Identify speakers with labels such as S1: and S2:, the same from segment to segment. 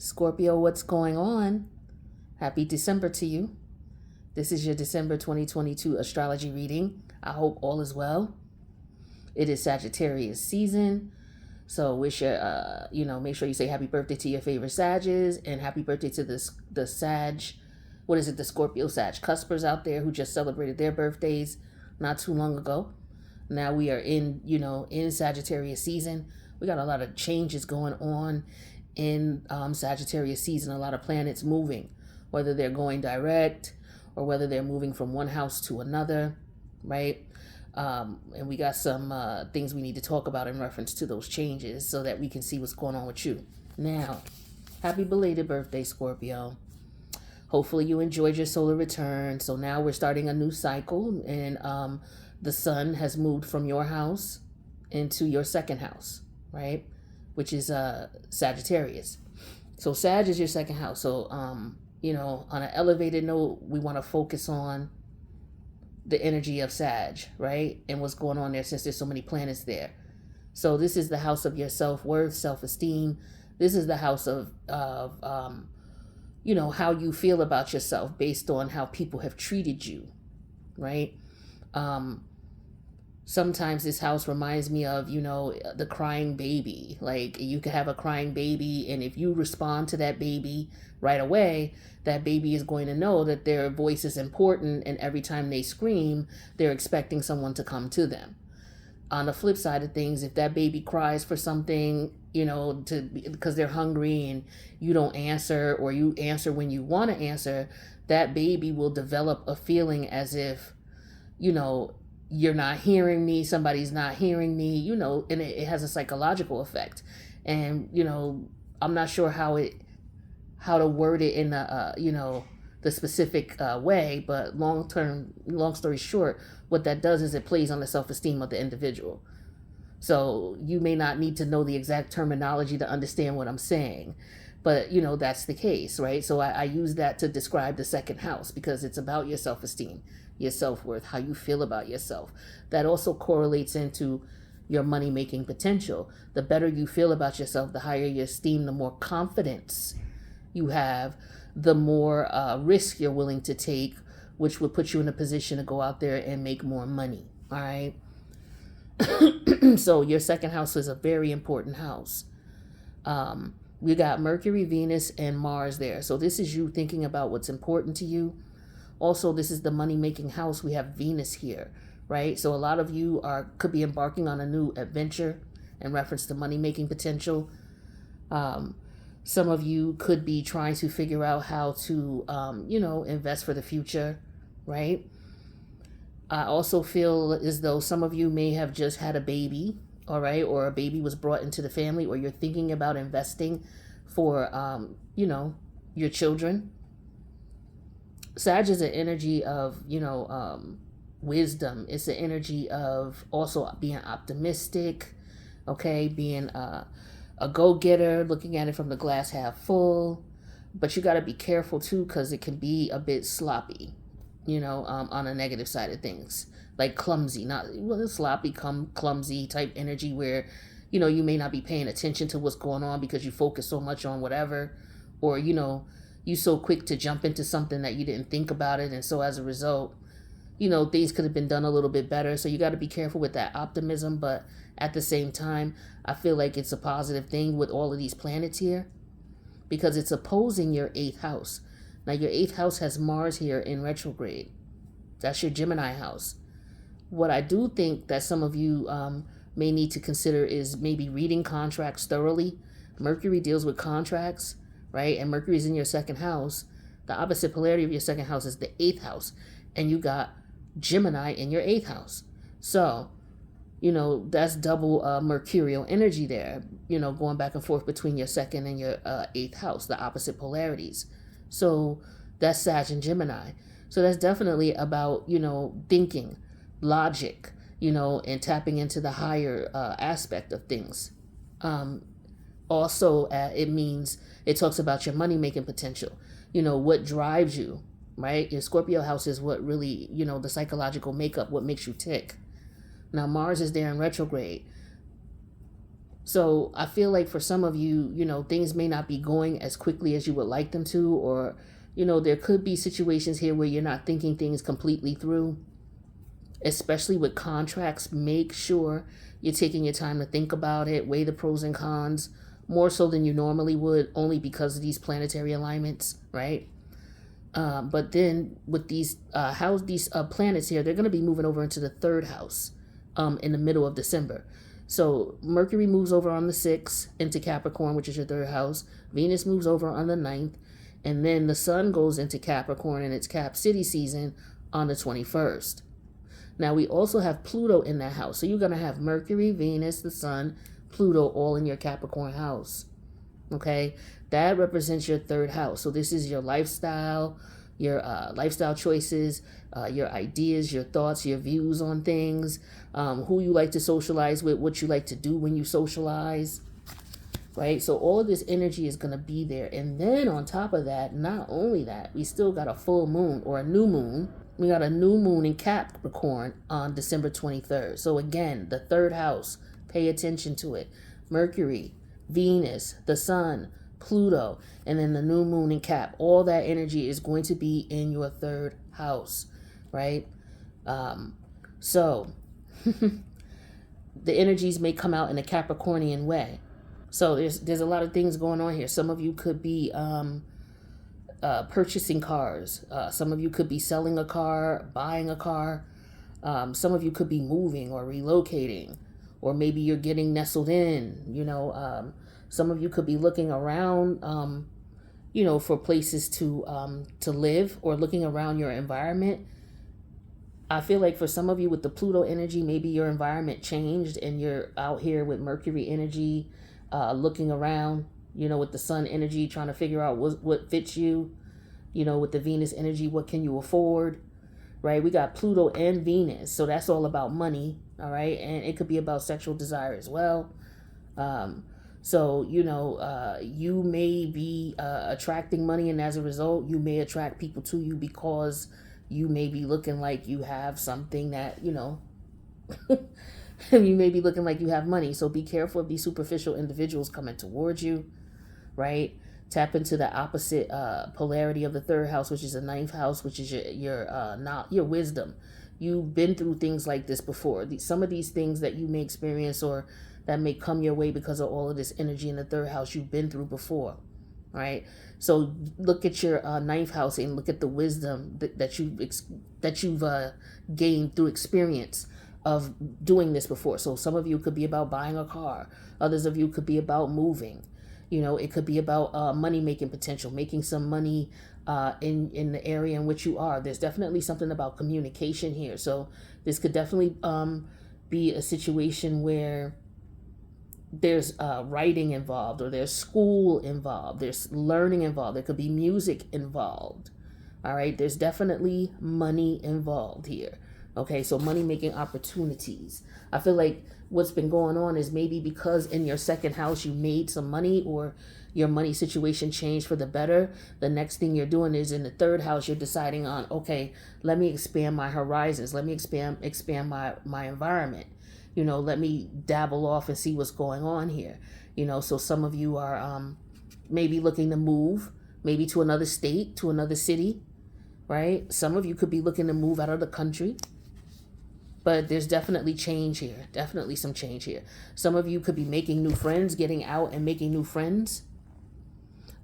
S1: Scorpio, what's going on? Happy December to you. This is your December 2022 astrology reading. I hope all is well. It is Sagittarius season. So wish make sure you say happy birthday to your favorite Sages and happy birthday to the Scorpio Sag cuspers out there who just celebrated their birthdays not too long ago. Now we are in Sagittarius season. We got a lot of changes going on in Sagittarius season, a lot of planets moving, whether they're going direct or whether they're moving from one house to another, right? And we got some things we need to talk about in reference to those changes so that we can see what's going on with you. Now, happy belated birthday, Scorpio. Hopefully you enjoyed your solar return. So now we're starting a new cycle, and the sun has moved from your house into your second house, right? Which is Sagittarius. So Sag is your second house. So, on an elevated note, we want to focus on the energy of Sag, right? And what's going on there since there's so many planets there. So this is the house of your self-worth, self-esteem. This is the house of how you feel about yourself based on how people have treated you, right? Sometimes this house reminds me of, the crying baby. Like, you could have a crying baby, and if you respond to that baby right away, that baby is going to know that their voice is important, and every time they scream, they're expecting someone to come to them. On the flip side of things, if that baby cries for something, because they're hungry and you don't answer, or you answer when you want to answer, that baby will develop a feeling as if, you're not hearing me, somebody's not hearing me, and it has a psychological effect. And, I'm not sure how to word it in the specific way, but long story short, what that does is it plays on the self-esteem of the individual. So you may not need to know the exact terminology to understand what I'm saying, but that's the case, right? So I use that to describe the second house because it's about your self-esteem, your self-worth, how you feel about yourself. That also correlates into your money-making potential. The better you feel about yourself, the higher your esteem, the more confidence you have, the more risk you're willing to take, which would put you in a position to go out there and make more money, all right? So your second house is a very important house. We got Mercury, Venus, and Mars there. So this is you thinking about what's important to you. Also, this is the money-making house. We have Venus here, right? So a lot of you could be embarking on a new adventure in reference to money-making potential. Some of you could be trying to figure out how to, invest for the future, right? I also feel as though some of you may have just had a baby, all right, or a baby was brought into the family, or you're thinking about investing for, your children. Sag is an energy of, wisdom. It's an energy of also being optimistic, okay, being a go-getter, looking at it from the glass half full. But you got to be careful, too, because it can be a bit sloppy, on a negative side of things. Like clumsy, not sloppy, clumsy type energy where, you may not be paying attention to what's going on because you focus so much on whatever, or, you so quick to jump into something that you didn't think about it. And so as a result, things could have been done a little bit better. So you got to be careful with that optimism. But at the same time, I feel like it's a positive thing with all of these planets here because it's opposing your 8th house. Now, your 8th house has Mars here in retrograde. That's your Gemini house. What I do think that some of you may need to consider is maybe reading contracts thoroughly. Mercury deals with contracts, right? And Mercury is in your second house. The opposite polarity of your second house is the 8th house. And you got Gemini in your 8th house. So, that's double mercurial energy there, going back and forth between your second and your 8th house, the opposite polarities. So that's Sag and Gemini. So that's definitely about, thinking, logic, and tapping into the higher aspect of things. Also, it talks about your money-making potential, what drives you, right? Your Scorpio house is what really, the psychological makeup, what makes you tick. Now, Mars is there in retrograde. So I feel like for some of you, things may not be going as quickly as you would like them to, or, there could be situations here where you're not thinking things completely through, especially with contracts. Make sure you're taking your time to think about it, weigh the pros and cons, more so than you normally would, only because of these planetary alignments, right? But then with these planets here, they're going to be moving over into the third house in the middle of December. So Mercury moves over on the 6th into Capricorn, which is your third house. Venus moves over on the 9th. And then the sun goes into Capricorn in its Cap City season on the 21st. Now we also have Pluto in that house. So you're going to have Mercury, Venus, the sun, Pluto all in your Capricorn house. Okay, that represents your third house. So this is your lifestyle, your lifestyle choices, your ideas, your thoughts, your views on things, who you like to socialize with, what you like to do when you socialize, right? So all of this energy is going to be there. And then on top of that, not only that, we still got a full moon or a new moon. We got a new moon in Capricorn on December 23rd. So again, the third house, pay attention to it. Mercury, Venus, the sun, Pluto, and then the new moon in Cap. All that energy is going to be in your third house, right? So the energies may come out in a Capricornian way. So there's a lot of things going on here. Some of you could be purchasing cars. Some of you could be selling a car, buying a car. Some of you could be moving or relocating. Or maybe you're getting nestled in, some of you could be looking around, for places to live, or looking around your environment. I feel like for some of you with the Pluto energy, maybe your environment changed and you're out here with Mercury energy, looking around, with the sun energy, trying to figure out what fits you, with the Venus energy, what can you afford, right? We got Pluto and Venus. So that's all about money. All right. And it could be about sexual desire as well. So, you may be attracting money, and as a result, you may attract people to you because you may be looking like you have something that, you may be looking like you have money. So be careful of these superficial individuals coming towards you, right? Tap into the opposite polarity of the third house, which is the 9th house, which is your wisdom. You've been through things like this before. Some of these things that you may experience or that may come your way because of all of this energy in the third house, you've been through before, right? So look at your 9th house and look at the wisdom that you've gained through experience of doing this before. So some of you could be about buying a car. Others of you could be about moving. It could be about money making potential, making some money in the area in which you are. There's definitely something about communication here. So this could definitely be a situation where there's writing involved, or there's school involved, there's learning involved, there could be music involved. All right, there's definitely money involved here. Okay, so money making opportunities. I feel like what's been going on is maybe because in your second house you made some money, or your money situation changed for the better. The next thing you're doing is in the third house, you're deciding on, okay, let me expand my horizons. Let me expand my environment. Let me dabble off and see what's going on here. So some of you are maybe looking to move, maybe to another state, to another city, right? Some of you could be looking to move out of the country. But there's definitely change here. Definitely some change here. Some of you could be making new friends, getting out and making new friends.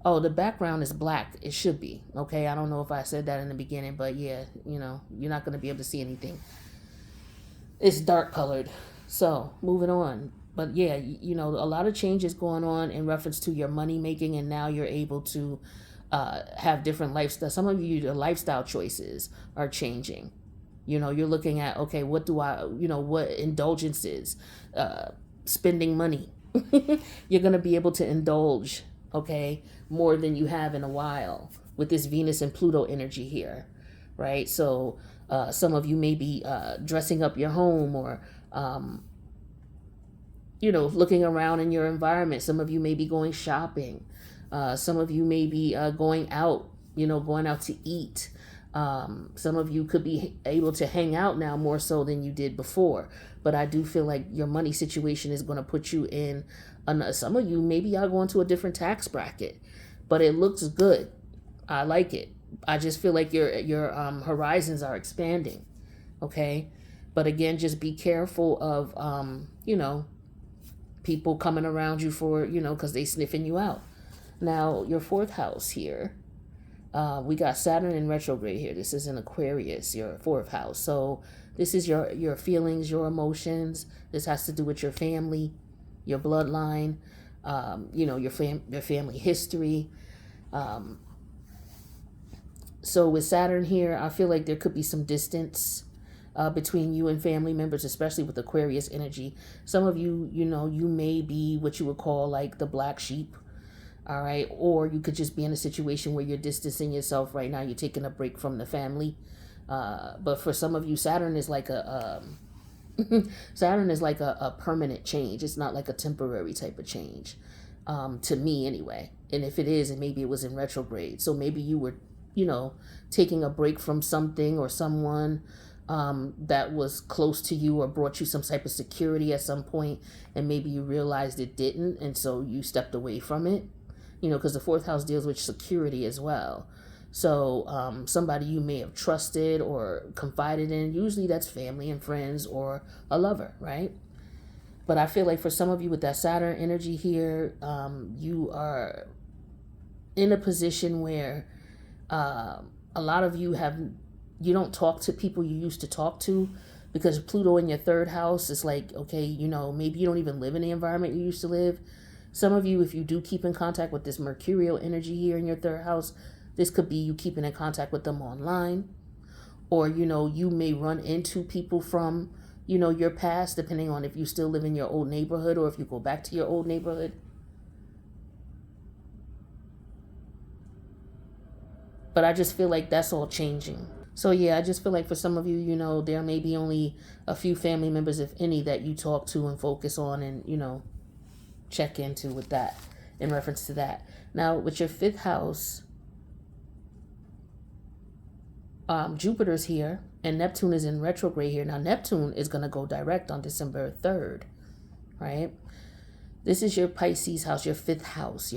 S1: Oh, the background is black. It should be. Okay, I don't know if I said that in the beginning, but yeah, you're not going to be able to see anything. It's dark colored. So, moving on. But yeah, a lot of changes going on in reference to your money making, and now you're able to have different lifestyle. Some of you, your lifestyle choices are changing. You're looking at, okay, what do I, what indulgences, spending money. You're going to be able to indulge, okay, more than you have in a while with this Venus and Pluto energy here, right? So some of you may be dressing up your home, or, looking around in your environment. Some of you may be going shopping. Some of you may be going out, going out to eat. Some of you could be able to hang out now more so than you did before. But I do feel like your money situation is going to put you in Some of you, maybe y'all going to a different tax bracket, but it looks good. I like it. I just feel like your horizons are expanding. Okay. But again, just be careful of, people coming around you for, because they sniffing you out. Now, your fourth house here, we got Saturn in retrograde here. This is in Aquarius, your fourth house. So this is your feelings, your emotions. This has to do with your family, your bloodline, your family history. So with Saturn here, I feel like there could be some distance between you and family members, especially with Aquarius energy. Some of you, you may be what you would call like the black sheep. All right. Or you could just be in a situation where you're distancing yourself right now. You're taking a break from the family. But for some of you, Saturn is like Saturn is like a permanent change. It's not like a temporary type of change, to me anyway. And if it is, and maybe it was in retrograde. So maybe you were, taking a break from something or someone that was close to you or brought you some type of security at some point, and maybe you realized it didn't, and so you stepped away from it, because the fourth house deals with security as well. So somebody you may have trusted or confided in, usually that's family and friends or a lover, right? But I feel like for some of you with that Saturn energy here, you are in a position where a lot of you you don't talk to people you used to talk to, because Pluto in your third house is like, okay, maybe you don't even live in the environment you used to live. Some of you, if you do keep in contact with this Mercurial energy here in your third house, this could be you keeping in contact with them online, or, you may run into people from, your past, depending on if you still live in your old neighborhood or if you go back to your old neighborhood. But I just feel like that's all changing. So yeah, I just feel like for some of you, there may be only a few family members, if any, that you talk to and focus on and, check into with that in reference to that. Now, with your fifth house, Jupiter's here and Neptune is in retrograde here. Now, Neptune is going to go direct on December 3rd, right? This is your Pisces house, your fifth house,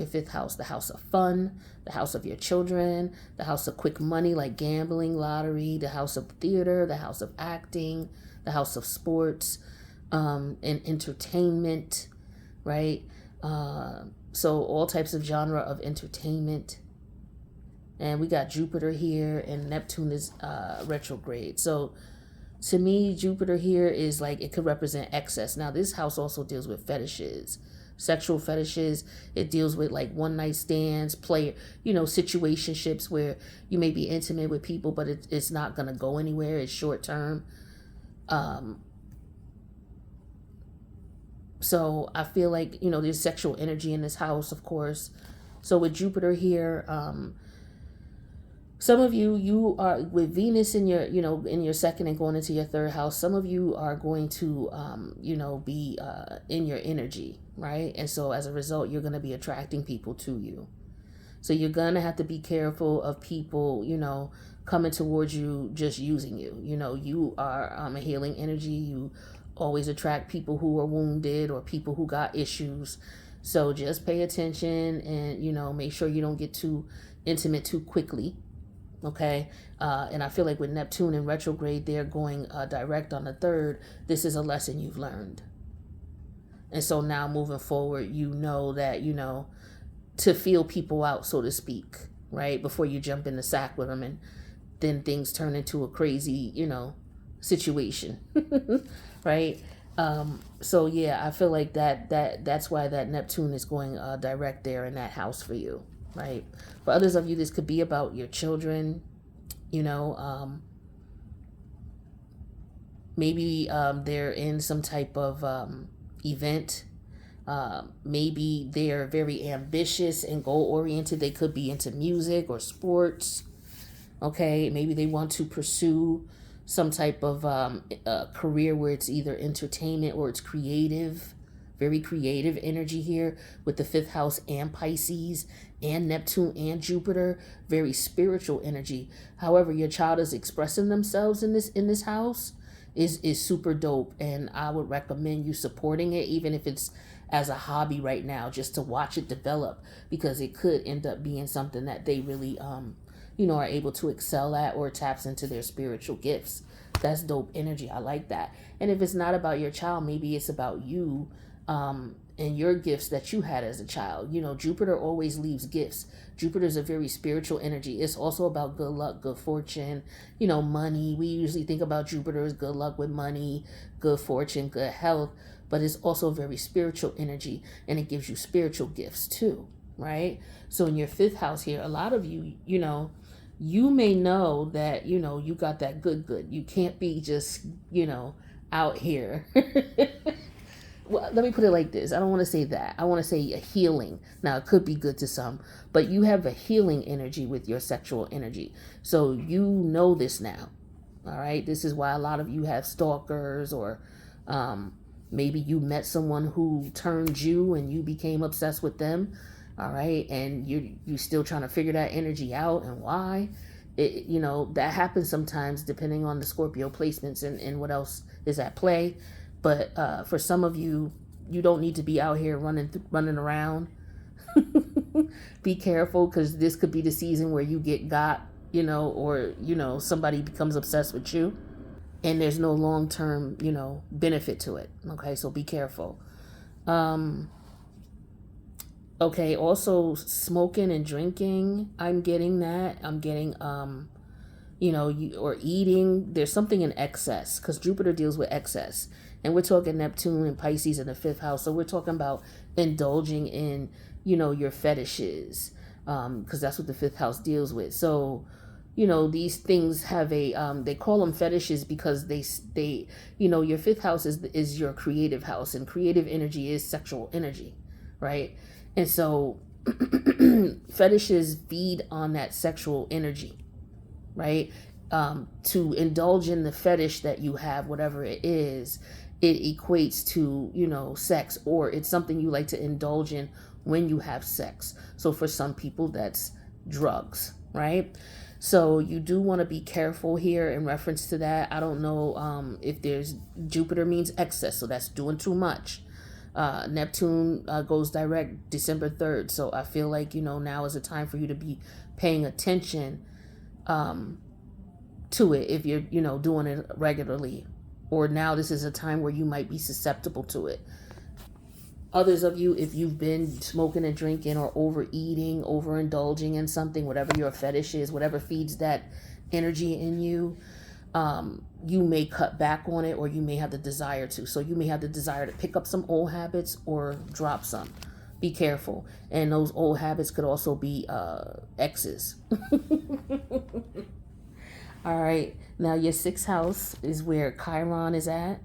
S1: the house of fun, the house of your children, the house of quick money like gambling, lottery, the house of theater, the house of acting, the house of sports, and entertainment, right? So all types of genre of entertainment. And we got Jupiter here and Neptune is retrograde. So to me, Jupiter here is like, it could represent excess. Now, this house also deals with fetishes, sexual fetishes. It deals with like one night stands, situationships where you may be intimate with people, but it's not going to go anywhere. It's short term. So I feel like, there's sexual energy in this house, of course. So with Jupiter here, some of you are with Venus in your, in your second and going into your third house. Some of you are going to, be in your energy, right? And so as a result, you're going to be attracting people to you. So you're going to have to be careful of people, coming towards you, just using you. You are a healing energy. You always attract people who are wounded or people who got issues. So just pay attention and, make sure you don't get too intimate too quickly. Okay. And I feel like with Neptune in retrograde, they're going direct on the 3rd. This is a lesson you've learned. And so now moving forward, that, to feel people out, so to speak, right? Before you jump in the sack with them and then things turn into a crazy, situation, right? So yeah, I feel like that's why that Neptune is going direct there in that house for you. Right. For others of you, this could be about your children, maybe they're in some type of event. Maybe they're very ambitious and goal-oriented. They could be into music or sports. Okay. Maybe they want to pursue some type of career where it's either entertainment or it's creative. Very creative energy here with the 5th house and Pisces and Neptune and Jupiter. Very spiritual energy. However, your child is expressing themselves in this house is super dope, and I would recommend you supporting it, even if it's as a hobby right now, just to watch it develop, because it could end up being something that they really, are able to excel at, or taps into their spiritual gifts. That's dope energy. I like that. And if it's not about your child, maybe it's about you, and your gifts that you had as a child. Jupiter always leaves gifts. Jupiter is a very spiritual energy. It's also about good luck, good fortune, money. We usually think about Jupiter as good luck with money, good fortune, good health, but it's also a very spiritual energy, and it gives you spiritual gifts too, right? So in your fifth house here, a lot of you, you may know that, you got that good. You can't be just, out here. Well, let me put it like this. I don't want to say that. I want to say a healing. Now, it could be good to some, but you have a healing energy with your sexual energy. So you know this now. All right. This is why a lot of you have stalkers, or maybe you met someone who turned you and you became obsessed with them. All right. And you're still trying to figure that energy out and why. That happens sometimes depending on the Scorpio placements and what else is at play. But for some of you, you don't need to be out here running around. Be careful, because this could be the season where you get got, or, somebody becomes obsessed with you, and there's no long-term, benefit to it. Okay, so be careful. Okay, also smoking and drinking. I'm getting that. I'm getting, or eating. There's something in excess, because Jupiter deals with excess. And we're talking Neptune and Pisces in the fifth house. So we're talking about indulging in, your fetishes, because that's what the fifth house deals with. So, these things have they call them fetishes because they your fifth house is your creative house, and creative energy is sexual energy, right? And so fetishes feed on that sexual energy, right? To indulge in the fetish that you have, whatever it is, it equates to, sex, or it's something you like to indulge in when you have sex. So for some people, that's drugs, right? So you do want to be careful here in reference to that. I don't know if there's Jupiter means excess, so that's doing too much. Neptune goes direct December 3rd. So I feel like, now is a time for you to be paying attention to it if you're, doing it regularly. Or now this is a time where you might be susceptible to it. Others of you, if you've been smoking and drinking or overeating, overindulging in something, whatever your fetish is, whatever feeds that energy in you, you may cut back on it, or you may have the desire to. So you may have the desire to pick up some old habits or drop some. Be careful. And those old habits could also be exes. All right. Now your sixth house is where Chiron is at.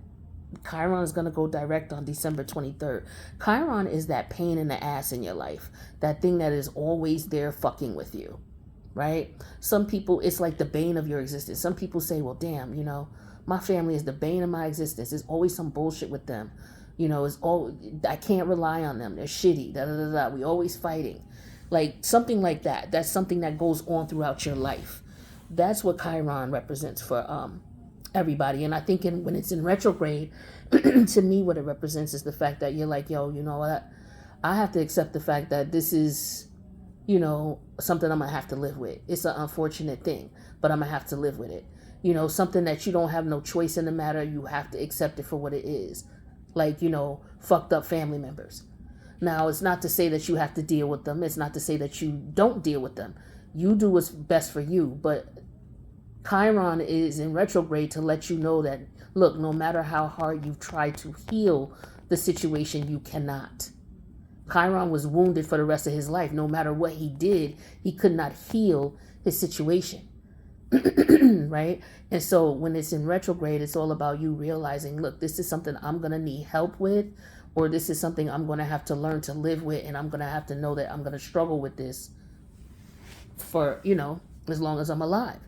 S1: Chiron is going to go direct on December 23rd. Chiron is that pain in the ass in your life. That thing that is always there fucking with you, right? Some people, it's like the bane of your existence. Some people say, well, damn, my family is the bane of my existence. There's always some bullshit with them. I can't rely on them. They're shitty. Da, da, da, da. We always fighting. Like something like that. That's something that goes on throughout your life. That's what Chiron represents for everybody. And I think when it's in retrograde, to me, what it represents is the fact that you're like, yo, you know what? I have to accept the fact that this is, something I'm going to have to live with. It's an unfortunate thing, but I'm going to have to live with it. Something that you don't have no choice in the matter. You have to accept it for what it is. Like, fucked up family members. Now, it's not to say that you have to deal with them. It's not to say that you don't deal with them. You do what's best for you, but Chiron is in retrograde to let you know that, look, no matter how hard you've tried to heal the situation, you cannot. Chiron was wounded for the rest of his life. No matter what he did, he could not heal his situation. Right? And so when it's in retrograde, it's all about you realizing, look, this is something I'm going to need help with, or this is something I'm going to have to learn to live with, and I'm going to have to know that I'm going to struggle with this for, as long as I'm alive.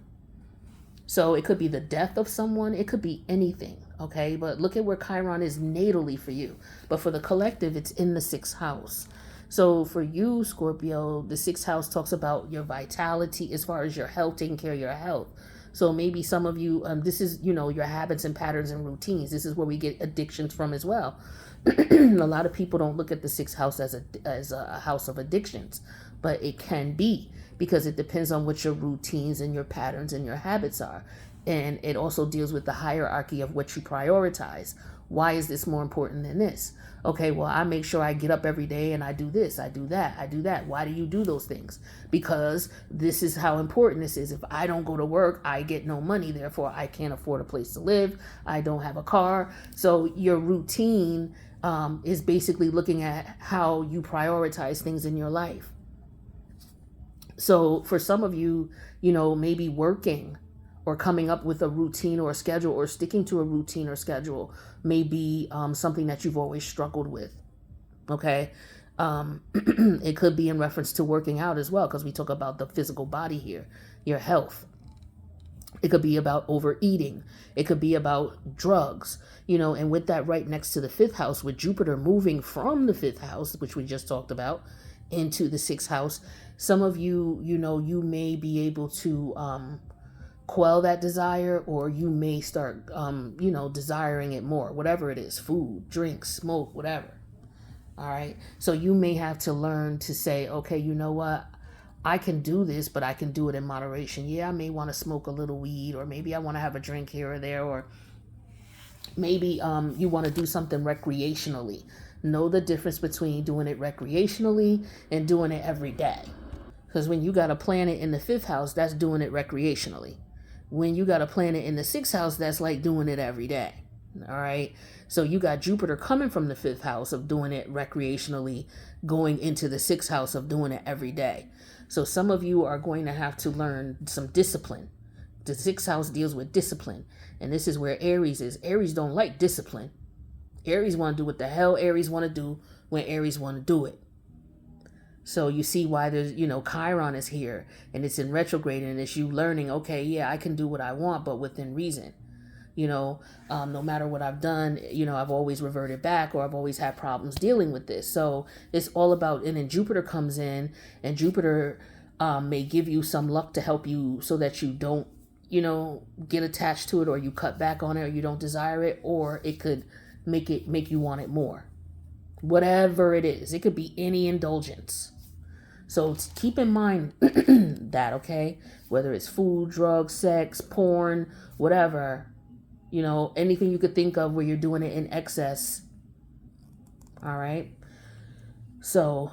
S1: So it could be the death of someone. It could be anything. Okay. But look at where Chiron is natally for you. But for the collective, it's in the sixth house. So for you, Scorpio, the sixth house talks about your vitality as far as your health, taking care of your health. So maybe some of you, this is, your habits and patterns and routines. This is where we get addictions from as well. A lot of people don't look at the sixth house as a house of addictions, but it can be, because it depends on what your routines and your patterns and your habits are. And it also deals with the hierarchy of what you prioritize. Why is this more important than this? Okay, well, I make sure I get up every day and I do this, I do that, I do that. Why do you do those things? Because this is how important this is. If I don't go to work, I get no money. Therefore, I can't afford a place to live. I don't have a car. So your routine is basically looking at how you prioritize things in your life. So for some of you, maybe working or coming up with a routine or a schedule or sticking to a routine or schedule may be something that you've always struggled with. Okay. It could be in reference to working out as well, because we talk about the physical body here, your health. It could be about overeating. It could be about drugs, and with that right next to the fifth house, with Jupiter moving from the fifth house, which we just talked about, into the sixth house, some of you, you may be able to quell that desire, or you may start, desiring it more, whatever it is, food, drink, smoke, whatever. All right. So you may have to learn to say, okay, you know what? I can do this, but I can do it in moderation. Yeah, I may want to smoke a little weed, or maybe I want to have a drink here or there, or maybe you want to do something recreationally. Know the difference between doing it recreationally and doing it every day. Because when you got a planet in the fifth house, that's doing it recreationally. When you got a planet in the sixth house, that's like doing it every day. All right. So you got Jupiter coming from the fifth house of doing it recreationally, going into the sixth house of doing it every day. So some of you are going to have to learn some discipline. The sixth house deals with discipline. And this is where Aries is. Aries don't like discipline. Aries want to do what the hell Aries want to do when Aries want to do it. So you see why there's, Chiron is here and it's in retrograde, and it's you learning, okay, yeah, I can do what I want, but within reason. No matter what I've done, I've always reverted back, or I've always had problems dealing with this. So it's all about, and then Jupiter comes in, and Jupiter may give you some luck to help you so that you don't, get attached to it, or you cut back on it, or you don't desire it, or it could make you want it more. Whatever it is, it could be any indulgence. So keep in mind that, okay, whether it's food, drugs, sex, porn, whatever, anything you could think of where you're doing it in excess. All right. So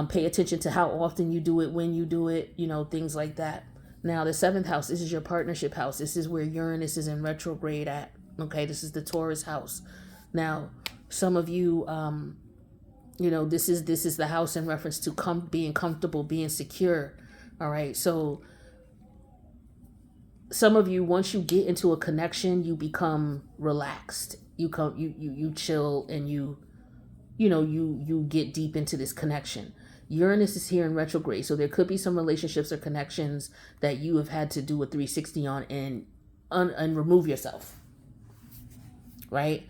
S1: pay attention to how often you do it, when you do it, things like that. Now, the seventh house, this is your partnership house. This is where Uranus is in retrograde at. Okay. This is the Taurus house. Now, some of you, this is the house in reference to being comfortable, being secure. All right. So some of you, once you get into a connection, you become relaxed. You chill, and you get deep into this connection. Uranus is here in retrograde. So there could be some relationships or connections that you have had to do a 360 on and remove yourself. Right.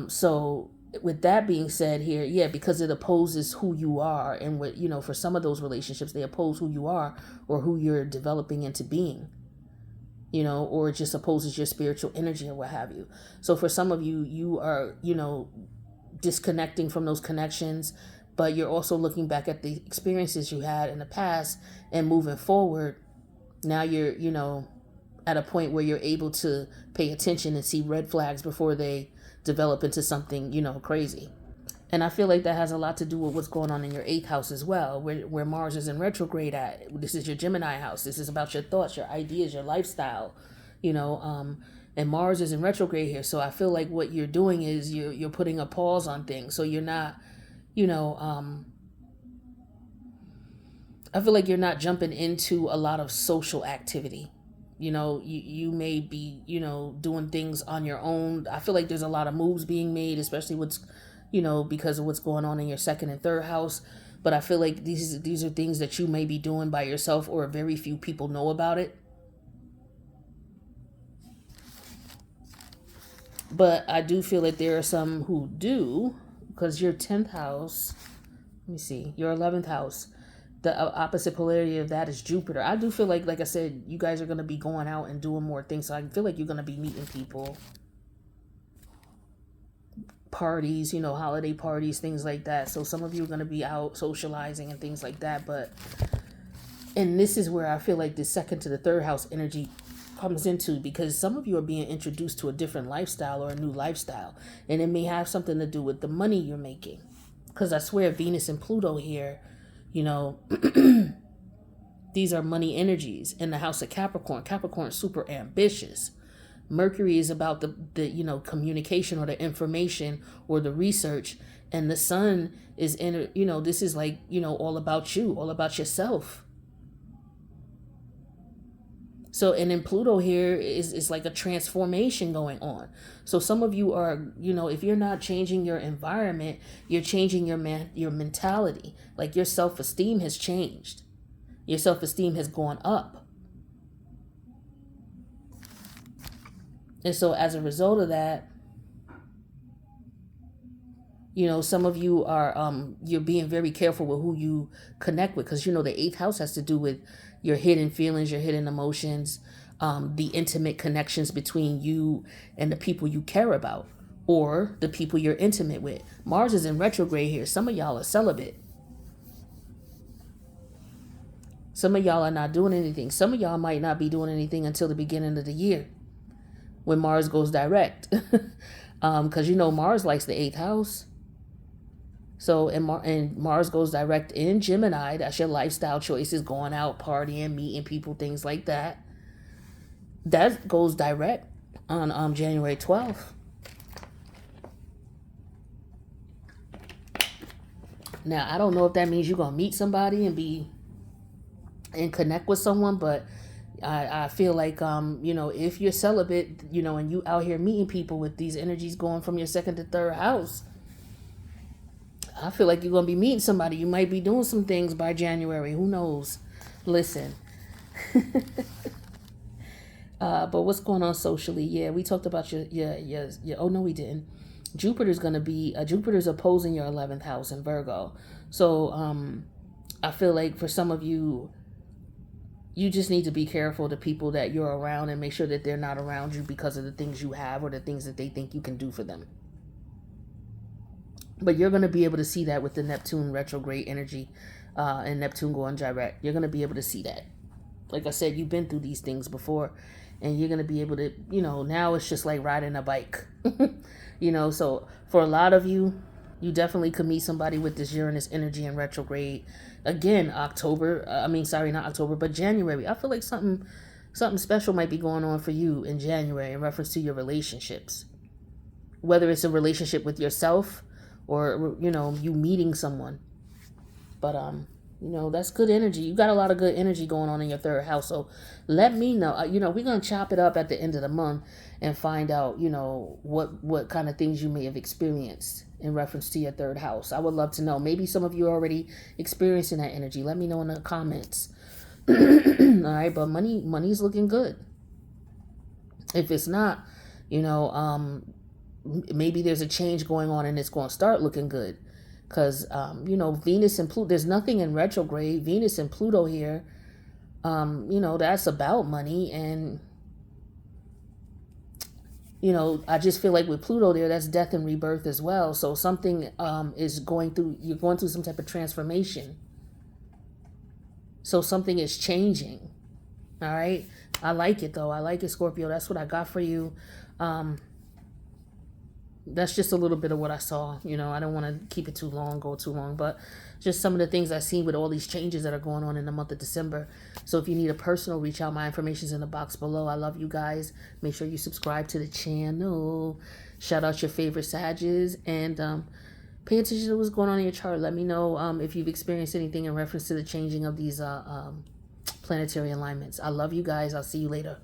S1: So with that being said here, yeah, because it opposes who you are, and what, for some of those relationships, they oppose who you are or who you're developing into being, or it just opposes your spiritual energy or what have you. So for some of you, you are, disconnecting from those connections, but you're also looking back at the experiences you had in the past and moving forward. Now you're, at a point where you're able to pay attention and see red flags before they develop into something, crazy. And I feel like that has a lot to do with what's going on in your eighth house as well, where Mars is in retrograde at. This is your Gemini house. This is about your thoughts, your ideas, your lifestyle, and Mars is in retrograde here. So I feel like what you're doing is you're putting a pause on things. So you're not, I feel like you're not jumping into a lot of social activity. You may be, doing things on your own. I feel like there's a lot of moves being made, especially because of what's going on in your second and third house. But I feel like these are things that you may be doing by yourself, or very few people know about it. But I do feel that there are some who do, because your 10th house, let me see, your 11th house, the opposite polarity of that is Jupiter. I do feel like I said, you guys are going to be going out and doing more things. So I feel like you're going to be meeting people parties, you know, holiday parties, things like that. So some of you are going to be out socializing and things like that. And this is where I feel like the second to the third house energy comes into, because some of you are being introduced to a different lifestyle or a new lifestyle, and it may have something to do with the money you're making. Because I swear Venus and Pluto here, you know, these are money energies in the house of Capricorn. Capricorn is super ambitious. Mercury is about the you know, communication or the information or the research, and the sun is in, you know, this is like, you know, all about you, all about yourself. So, and then Pluto here is like a transformation going on. So some of you are, you know, if you're not changing your environment, you're changing your mentality. Like your self-esteem has changed. Your self-esteem has gone up. And so as a result of that, you know, some of you are, you're being very careful with who you connect with. Because, you know, the 8th house has to do with your hidden feelings, your hidden emotions, the intimate connections between you and the people you care about, or the people you're intimate with. Mars is in retrograde here. Some of y'all are celibate. Some of y'all are not doing anything. Some of y'all might not be doing anything until the beginning of the year, when Mars goes direct. Because, you know, Mars likes the 8th house. So, and Mars goes direct in Gemini. That's your lifestyle choices, going out, partying, meeting people, things like that. That goes direct on January 12th. Now, I don't know if that means you're going to meet somebody and connect with someone, but I feel like, you know, if you're celibate, you know, and you out here meeting people with these energies going from your 2nd to 3rd house, I feel like you're going to be meeting somebody. You might be doing some things by January. Who knows? Listen. But what's going on socially? Yeah, we talked about your oh, no, we didn't. Jupiter's going to be, Jupiter's opposing your 11th house in Virgo. So I feel like for some of you, you just need to be careful of the people that you're around and make sure that they're not around you because of the things you have or the things that they think you can do for them. But you're going to be able to see that with the Neptune retrograde energy and Neptune going direct. You're going to be able to see that. Like I said, you've been through these things before, and you're going to be able to, you know, now it's just like riding a bike. You know, so for a lot of you, you definitely could meet somebody with this Uranus energy in retrograde. Again, not October, but January. I feel like something special might be going on for you in January in reference to your relationships. Whether it's a relationship with yourself or, you know, you meeting someone. But, you know, that's good energy. You got a lot of good energy going on in your 3rd house. So let me know. You know, we're going to chop it up at the end of the month and find out, you know, what kind of things you may have experienced in reference to your 3rd house. I would love to know. Maybe some of you are already experiencing that energy. Let me know in the comments. All right, but money's looking good. If it's not, you know, maybe there's a change going on and it's going to start looking good. Because, you know, Venus and Pluto, there's nothing in retrograde. Venus and Pluto here, you know, that's about money. And, you know, I just feel like with Pluto there, that's death and rebirth as well. So something is going through, you're going through some type of transformation. So something is changing. All right. I like it, though. I like it, Scorpio. That's what I got for you. That's just a little bit of what I saw. You know, I don't want to keep it too long, go too long, but just some of the things I've seen with all these changes that are going on in the month of December. So if you need a personal, reach out. My information's in the box below. I love you guys. Make sure you subscribe to the channel. Shout out your favorite Sages, and pay attention to what's going on in your chart. Let me know if you've experienced anything in reference to the changing of these planetary alignments. I love you guys. I'll see you later.